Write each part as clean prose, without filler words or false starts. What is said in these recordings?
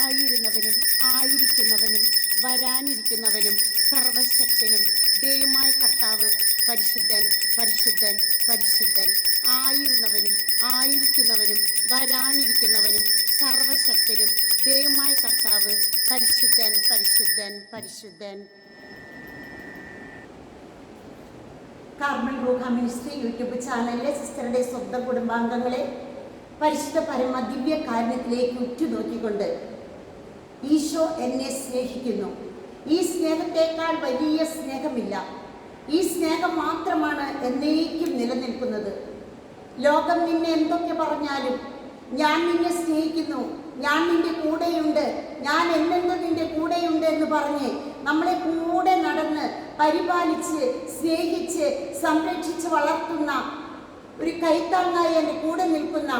ആയിരുന്നവനും ആയിരിക്കുന്നവനും വരാനിരിക്കുന്നവനും സർവശക്തനും ദൈവമായ കർത്താവ് പരിശുദ്ധൻ പരിശുദ്ധൻ പരിശുദ്ധൻ. ആയിരുന്നവനും ആയിരിക്കുന്നവനും വരാനിരിക്കുന്നവനും സർവശക്തനും ദൈവമായ കർത്താവ് പരിശുദ്ധൻ പരിശുദ്ധൻ പരിശുദ്ധൻ. കാർമൽ റൂഹ മിനിസ്ട്രി യൂട്യൂബ് ചാനലിലെ സിസ്റ്ററുടെ സ്വന്തം കുടുംബാംഗങ്ങളെ പരിശുദ്ധ പരമ ദിവ്യ കാരുണ്യത്തിലേക്ക് ഉറ്റുനോക്കിക്കൊണ്ട് ഈശോ എന്നെ സ്നേഹിക്കുന്നു. ഈ സ്നേഹത്തേക്കാൾ വലിയ സ്നേഹമില്ല. ഈ സ്നേഹം മാത്രമാണ് എന്നേക്കും നിലനിൽക്കുന്നത്. ലോകം നിന്നെ എന്തൊക്കെ പറഞ്ഞാലും ഞാൻ നിന്നെ സ്നേഹിക്കുന്നു, ഞാൻ നിന്റെ കൂടെയുണ്ട്, ഞാൻ എന്നെന്നും നിന്റെ കൂടെയുണ്ട് എന്ന് പറഞ്ഞ് നമ്മളെ കൂടെ നടന്ന് പരിപാലിച്ച് സ്നേഹിച്ച് സംരക്ഷിച്ച് വളർത്തുന്ന ഒരു കൈത്താങ്ങായി എൻ്റെ കൂടെ നിൽക്കുന്ന,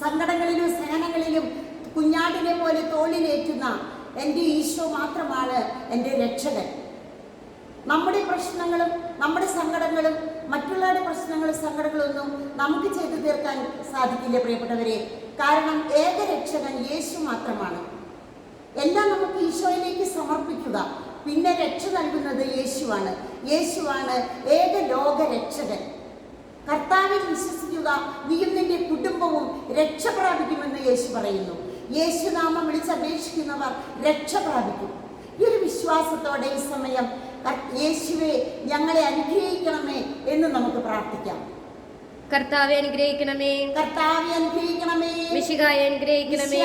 സങ്കടങ്ങളിലും സഹനങ്ങളിലും കുഞ്ഞാടിനെ പോലെ തോളിലേറ്റുന്ന എൻ്റെ ഈശോ മാത്രമാണ് എൻ്റെ രക്ഷകൻ. നമ്മുടെ പ്രശ്നങ്ങളും നമ്മുടെ സങ്കടങ്ങളും മറ്റുള്ളവരുടെ പ്രശ്നങ്ങളും സങ്കടങ്ങളൊന്നും നമുക്ക് ചെയ്തു തീർക്കാൻ സാധിക്കില്ല പ്രിയപ്പെട്ടവരെ. കാരണം ഏക രക്ഷകൻ യേശു മാത്രമാണ്. എല്ലാം നമുക്ക് ഈശോയിലേക്ക് സമർപ്പിക്കുക. പിന്നെ രക്ഷ നൽകുന്നത് യേശുവാണ്. യേശുവാണ് ഏക ലോക രക്ഷകൻ. കർത്താവിൽ വിശ്വസിക്കുക, നീയും നിന്റെ കുടുംബവും രക്ഷ പ്രാപിക്കുമെന്ന് യേശു പറയുന്നു. യേശുനാമം വിളിച്ചപേക്ഷിക്കുന്നവർ രക്ഷ പ്രാപിക്കും. ഈ ഒരു വിശ്വാസത്തോടെ ഈ സമയം യേശുവേ ഞങ്ങളെ അനുഗ്രഹിക്കണമേ എന്ന് നമുക്ക് പ്രാർത്ഥിക്കാം. കർത്താവെ അനുഗ്രഹിക്കണമേ, കർത്താവെ അനുഗ്രഹിക്കണമേ, മിശിഹായെ അനുഗ്രഹിക്കണമേ,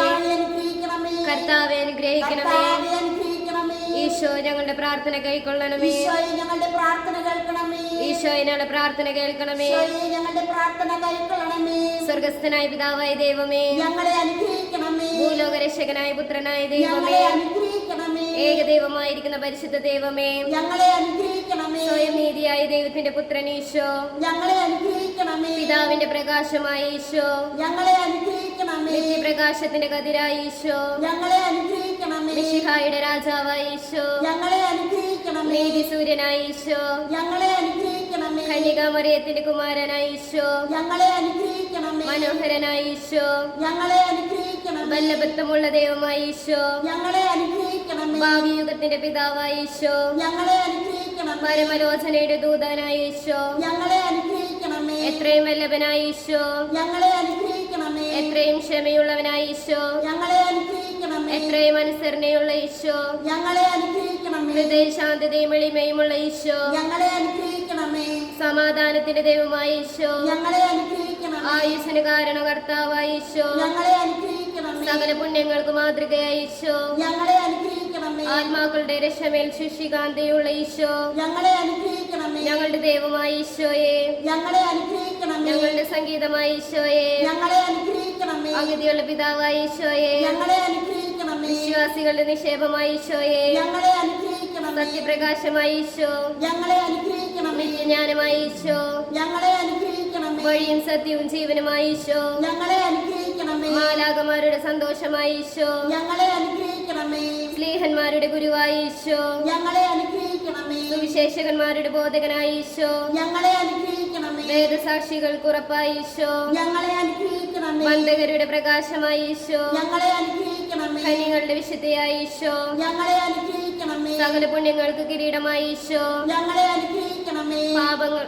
കർത്താവെ അനുഗ്രഹിക്കണമേ. ഈശോ ഞങ്ങളുടെ പ്രാർത്ഥന കൈക്കൊള്ളണമേ, ഞങ്ങളുടെ പ്രാർത്ഥന കേൾക്കണമേ, ഈശോയെ ഞങ്ങളുടെ പ്രാർത്ഥന കേൾക്കണമേ. ഞങ്ങളുടെ പ്രാർത്ഥന കൈക്കൊള്ളണമേ. സ്വർഗസ്ഥനായ പിതാവായ ദൈവമേ, ഞങ്ങളെ അനുഗ്രഹിക്കണമേ. ഭൂലോക രക്ഷകനായ പുത്രനായ ദൈവമേ, ഞങ്ങളെ അനുഗ്രഹിക്കണമേ. ഏകദൈവമായിരിക്കുന്ന പരിശുദ്ധ ദൈവമേ, ഞങ്ങളെ അനുഗ്രഹിക്കണമേ. സ്വയം നീതിയായ ദൈവത്തിന്റെ പുത്രൻ ഈശോ, ഞങ്ങളെ അനുഗ്രഹിക്കണമേ. പിതാവിന്റെ പ്രകാശമായ ഈശോ, ഞങ്ങളെ അനുഗ്രഹിക്കണമേ. നിത്യപ്രകാശത്തിന്റെ കതിരായ ഈശോ, ഞങ്ങളെ അനുഗ്രഹിക്കണമേ. മിശിഹായുടെ രാജാവായ ഈശോ, ഞങ്ങളെ അനുഗ്രഹിക്കണമേ. നീതി സൂര്യനായ ഈശോ, ഞങ്ങളെ അനുഗ്രഹിക്കണമേ. കന്യകാമറിയത്തിന്റെ കുമാരനായ ഈശോ, ഞങ്ങളെ അനുഗ്രഹിക്കണമേ. മനോഹരനായ ഈശോ, ഞങ്ങളെ അനുഗ്രഹിക്കണമേ. വല്ലഭത്വമുള്ള ദൈവമായ ഈശോ, ഞങ്ങളെ അനുഗ്രഹിക്കണമേ. ഭാവി യുഗത്തിന്റെ പിതാവായ ഈശോ, ഞങ്ങളെ അനുഗ്രഹിക്കണമേ. പരമലോചനയുടെ ദൂതനായ ഈശോ, ഞങ്ങളെ അനുഗ്രഹിക്കണമേ. എത്രയും വല്ലഭനായ ഈശോ, ഞങ്ങളെ അനുഗ്രഹിക്കണമേ. എത്രയും ക്ഷമയുള്ളവനായ ഈശോ, ഞങ്ങളെ അനുഗ്രഹിക്കണമേ. എത്രയും അനുസരണയുള്ള ഈശോ, ഞങ്ങളെ അനുഗ്രഹിക്കണമേ. ഹൃദയ ശാന്തതയും എളിമയുമുള്ള ഈശോ, ഞങ്ങളെ അനുഗ്രഹിക്കണമേ. സമാധാനത്തിന്റെ ദൈവമായ ഈശോ, ഞങ്ങളെ അനുഗ്രഹിക്കണമേ. ആയുസ്സിന് കാരണകർത്താവായ ഈശോ, ഞങ്ങളെ അനുഗ്രഹിക്കണമേ. സകല പുണ്യങ്ങൾക്ക് മാതൃകയായ ഈശോ, ഞങ്ങളെ അനുഗ്രഹിക്കണമേ. ആത്മാക്കളുടെ രക്ഷമേൽ ശുഷികാന്തിയുള്ള ഈശോ, ഞങ്ങളെ അനുഗ്രഹിക്കണമേ. ഞങ്ങളുടെ ദൈവമായ ഈശോയെ, ഞങ്ങളെ അനുഗ്രഹിക്കണമേ. ഞങ്ങളുടെ സംഗീതമായ ഈശോയെ, ഞങ്ങളെ അനുഗ്രഹിക്കണമേ. അഗതിയുള്ള പിതാവായ ഈശോയെ, ഞങ്ങളെ അനുഗ്രഹിക്കണമേ. വിശ്വാസികളുടെ നിക്ഷേപമായ ഈശോയെ, ഞങ്ങളെ അനുഗ്രഹിക്കണമേ. സത്യപ്രകാശമായ ഈശോ, ഞങ്ങളെ അനുഗ്രഹിക്കണമേ. നിത്യജ്ഞാനമായ ഈശോ, ഞങ്ങളെ അനുഗ്രഹിക്കണമേ. വഴിയും സത്യവും ജീവനുമായ ഈശോ, ഞങ്ങളെ അനുഗ്രഹിക്കണമേ. മാലാഖമാരുടെ സന്തോഷമായ ഈശോ, ഞങ്ങളെ അനുഗ്രഹിക്കണമേ. സ്ലീഹന്മാരുടെ ഗുരുവായ ഈശോ, ഞങ്ങളെ അനുഗ്രഹിക്കണമേ. സുവിശേഷകന്മാരുടെ ബോധകനായ ഈശോ, ഞങ്ങളെ അനുഗ്രഹിക്കണമേ. വേദസാക്ഷികൾക്ക് ഉറപ്പായ ഈശോ, ഞങ്ങളെ അനുഗ്രഹിക്കണമേ. ബന്ധകരുടെ പ്രകാശമായ ഈശോ, ഞങ്ങളെ അനുഗ്രഹിക്കണമേ. കന്യകളുടെ വിശുദ്ധയായ ഈശോ, ഞങ്ങളെ അനുഗ്രഹിക്കണമേ. സകല പുണ്യങ്ങൾക്ക് കിരീടമായ ഈശോ, ഞങ്ങളെ അനുഗ്രഹിക്കണമേ. പാപങ്ങൾ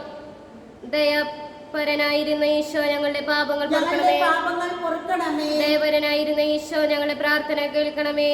ദയാപരനായിരുന്ന ഈശോ, ഞങ്ങളുടെ പാപങ്ങൾ ഞങ്ങളുടെ പൊറുക്കണമേ. പാപങ്ങൾ പൊറുക്കണമേ. ദയപരനായിരുന്ന ഈശോ, ഞങ്ങളുടെ പ്രാർത്ഥന കേൾക്കണമേ.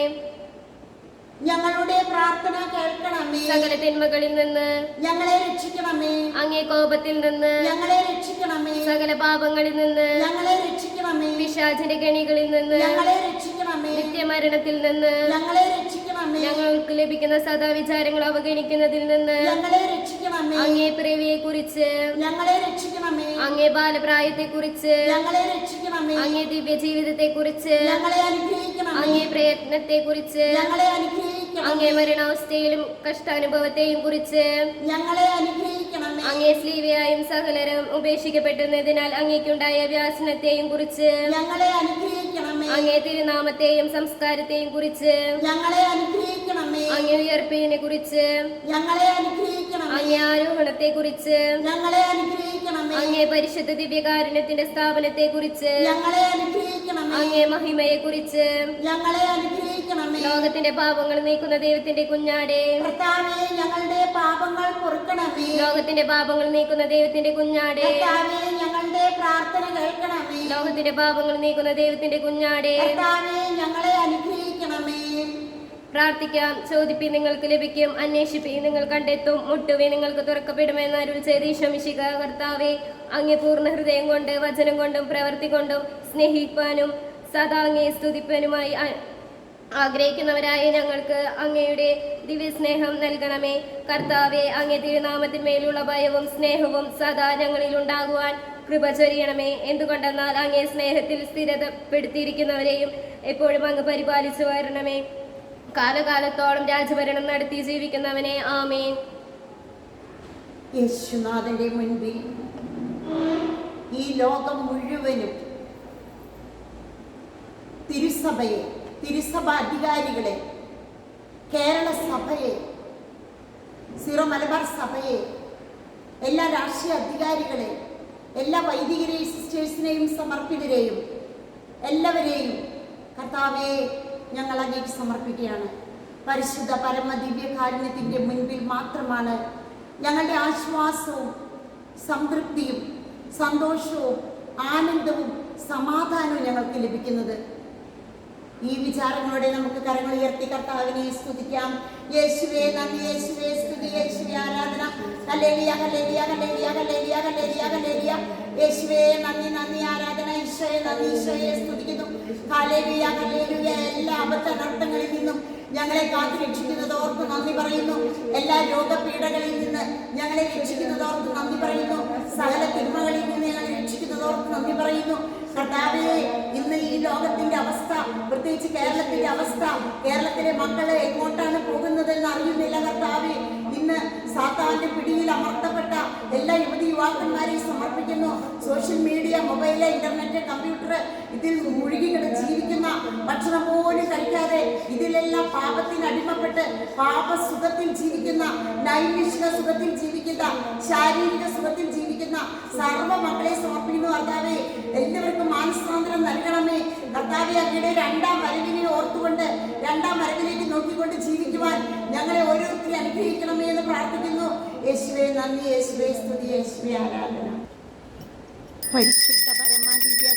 ഞങ്ങളുടെ പ്രാർത്ഥന കേൾക്കണമേ. സകല തിന്മകളിൽ നിന്ന് ഞങ്ങളെ രക്ഷിക്കണമേ. അങ്ങേ കോപത്തിൽ നിന്ന് ഞങ്ങളെ രക്ഷിക്കണമേ. സകല പാപങ്ങളിൽ നിന്ന് ഞങ്ങളെ രക്ഷിക്കണമേ. പിശാചിന്റെ കെണികളിൽ നിന്ന് ഞങ്ങളെ രക്ഷിക്കണമേ. നിത്യമരണത്തിൽ നിന്ന് ഞങ്ങളെ രക്ഷിക്കണമേ. ഞങ്ങൾക്ക് ലഭിക്കുന്ന സദാ വിചാരങ്ങൾ അവഗണിക്കുന്നതിൽ നിന്ന് ഞങ്ങളെ രക്ഷിക്കണമേ. അങ്ങേ പിറവിയെ കുറിച്ച്, ഞങ്ങളെ രക്ഷിക്കണമേ. അങ്ങേ ബാലപ്രായത്തെ കുറിച്ച്, ഞങ്ങളെ രക്ഷിക്കണമേ. അങ്ങേ ദിവ്യ ജീവിതത്തെ കുറിച്ച്, ഞങ്ങളെ അനുഗ്രഹിക്കണമേ. അങ്ങേ പ്രയത്നത്തെ കുറിച്ച്, ഞങ്ങളെ അനുഗ്രഹിക്കണമേ. അങ്ങേ മരണാവസ്ഥയിലും കഷ്ടാനുഭവത്തെയും കുറിച്ച്, ഞങ്ങളെ അനുഗ്രഹിക്കണമേ. അങ്ങേ സ്ലീവയായും സകലരും ഉപേക്ഷിക്കപ്പെടുന്നതിനാൽ അങ്ങേക്കുണ്ടായ വ്യാസനത്തെയും കുറിച്ച്, ഞങ്ങളെ അനുഗ്രഹിക്കണമേ. അങ്ങേ തിരുനാമത്തെയും സംസ്കാരത്തെയും കുറിച്ച്, ഞങ്ങളെ അനുഗ്രഹിക്കണമേ. അങ്ങേ ഉയർപ്പിനെ കുറിച്ച്, ഞങ്ങളെ അനുഗ്രഹിക്കണമേ. അങ്ങേ ആരോഹണത്തെ കുറിച്ച്, ഞങ്ങളെ അനുഗ്രഹിക്കണമേ. അനുഗ്രഹിക്കണമേ. അങ്ങേ പരിശുദ്ധ ദിവ്യകാരുണ്യത്തിന്റെ സ്ഥാപനത്തെ കുറിച്ച് ഞങ്ങളെ അനുഗ്രഹിക്കണമേ. അങ്ങേ മഹിമയെ കുറിച്ച് ഞങ്ങളെ അനുഗ്രഹിക്കണമേ. ലോകത്തിന്റെ പാപങ്ങൾ നീക്കുന്ന ദൈവത്തിന്റെ കുഞ്ഞാടേ, കർത്താവേ ഞങ്ങളുടെ പാപങ്ങൾ പൊറുക്കണമേ. ലോകത്തിന്റെ പാപങ്ങൾ നീക്കുന്ന ദൈവത്തിന്റെ കുഞ്ഞാടേ, കർത്താവേ ഞങ്ങളുടെ പ്രാർത്ഥന കേൾക്കണമേ. ലോകത്തിന്റെ പാപങ്ങൾ നീക്കുന്ന ദൈവത്തിന്റെ കുഞ്ഞാടേ. കർത്താവേ ഞങ്ങളെ അനുഗ്രഹിക്കണമേ. പ്രാർത്ഥിക്കാം. ചോദിപ്പി നിങ്ങൾക്ക് ലഭിക്കും, അന്വേഷിപ്പി നിങ്ങൾ കണ്ടെത്തും, മുട്ടുവി നിങ്ങൾക്ക് തുറക്കപ്പെടുമെന്ന് അരുൾ ചെയ്ത ഈശോ മിശിഹാ കർത്താവേ, അങ്ങേ പൂർണ്ണ ഹൃദയം കൊണ്ട് വചനം കൊണ്ടും പ്രവൃത്തി കൊണ്ടും സ്നേഹിപ്പാനും സദാ അങ്ങേ സ്തുതിപ്പാനുമായി ആഗ്രഹിക്കുന്നവരായ ഞങ്ങൾക്ക് അങ്ങയുടെ ദിവ്യസ്നേഹം നൽകണമേ. കർത്താവെ, അങ്ങേ തിരുനാമത്തിന്മേലുള്ള ഭയവും സ്നേഹവും സദാ ഞങ്ങളിൽ ഉണ്ടാകുവാൻ കൃപ ചൊരിയണമേ. എന്തുകൊണ്ടെന്നാൽ അങ്ങേ സ്നേഹത്തിൽ സ്ഥിരപ്പെടുത്തിയിരിക്കുന്നവരെയും എപ്പോഴും അങ്ങ് പരിപാലിച്ചു വരണമേ. കാലകാലത്തോളം രാജഭരണം നടത്തി ജീവിക്കുന്നവനെ ആമേൻ. യേശുനാഥന്റെ മുൻപിൽ ഈ ലോകം മുഴുവനും തിരുസഭയെ, തിരുസഭ അധികാരികളെ, കേരള സഭയെ, സിറോ മലബാർ സഭയെ, എല്ലാ രാഷ്ട്രീയ അധികാരികളെ, എല്ലാ വൈദികരെയും സിസ്റ്റേഴ്സിനെയും സമർപ്പിതരെയും എല്ലാവരെയും കർത്താവെ ഞങ്ങൾ അങ്ങേക്ക് സമർപ്പിക്കുകയാണ്. പരിശുദ്ധ പരമ ദിവ്യകാരുണ്യത്തിൻ്റെ മുൻപിൽ മാത്രമാണ് ഞങ്ങളുടെ ആശ്വാസവും സംതൃപ്തിയും സന്തോഷവും ആനന്ദവും സമാധാനവും ഞങ്ങൾക്ക് ലഭിക്കുന്നത്. ഈ വിചാരങ്ങളോടെ നമുക്ക് കരങ്ങൾ ഉയർത്തി കർത്താവിനെ സ്തുതിക്കാം. യേശുവേ നന്ദി, യേശുവേ സ്തുതി, യേശുവേ ആരാധന. Hallelujah, hallelujah, hallelujah, hallelujah, hallelujah, hallelujah. യേശുവേ നന്ദി, നന്ദി, ആരാധന. ഈശോയെ നന്ദി, ഈശോയെ സ്തുതിക്കുന്നു. Hallelujah, hallelujah. എല്ലാ അബദ്ധനർത്ഥങ്ങളിൽ നിന്നും ഞങ്ങളെ കാത്തു രക്ഷിക്കുന്നത് ഓർത്ത് നന്ദി പറയുന്നു. എല്ലാ രോഗപീഠകളിൽ നിന്ന് ഞങ്ങളെ രക്ഷിക്കുന്നത് ഓർത്ത് നന്ദി പറയുന്നു. സകല തിന്മകളിൽ നിന്ന് ഞങ്ങളെ രക്ഷിക്കുന്നത് ഓർത്ത് നന്ദി പറയുന്നു. കർത്താവേ, ഇന്ന് ഈ ലോകത്തിന്റെ അവസ്ഥ, പ്രത്യേകിച്ച് കേരളത്തിന്റെ അവസ്ഥ, കേരളത്തിലെ മക്കളെ എങ്ങോട്ടാണ് പോകുന്നതെന്ന് അറിയുന്നില്ല. കർത്താവേ, ഇന്ന് സാത്താന്റെ പിടിയിൽ അമർത്തപ്പെട്ട എല്ലാ യുവതി യുവാക്കന്മാരെയും സമർപ്പിക്കുന്നു. Social media, mobile, internet, computer, ഇതിൽ മുഴുകികൾ ജീവിക്കുന്ന, ഭക്ഷണം പോലും കഴിക്കാതെ ഇതിലെല്ലാം പാപത്തിന് അടിമപ്പെട്ട് പാപസുഖത്തിൽ ജീവിക്കുന്ന, നൈമിഷിക സുഖത്തിൽ ജീവിക്കുന്ന, ശാരീരിക സുഖത്തിൽ ജീവിക്കുന്ന സർവ്വ മക്കളെ സമർപ്പിക്കുന്നു. കർത്താവേ, എല്ലാവർക്കും മാനസാന്തരം നൽകണമേ. കർത്താവേ, അങ്ങയുടെ രണ്ടാം വരവിനെ ഓർത്തുകൊണ്ട്, രണ്ടാം വരവിലേക്ക് നോക്കിക്കൊണ്ട് ജീവിക്കുവാൻ ഞങ്ങളെ ഓരോരുത്തരെ അനുഗ്രഹിക്കണമേ എന്ന് പ്രാർത്ഥിക്കുന്നു. യേശുവേ നന്ദി, യേശുവേ സ്തുതി, യേശുവേ ആരാധന. പരിശുദ്ധ പരമ ദിവ്യ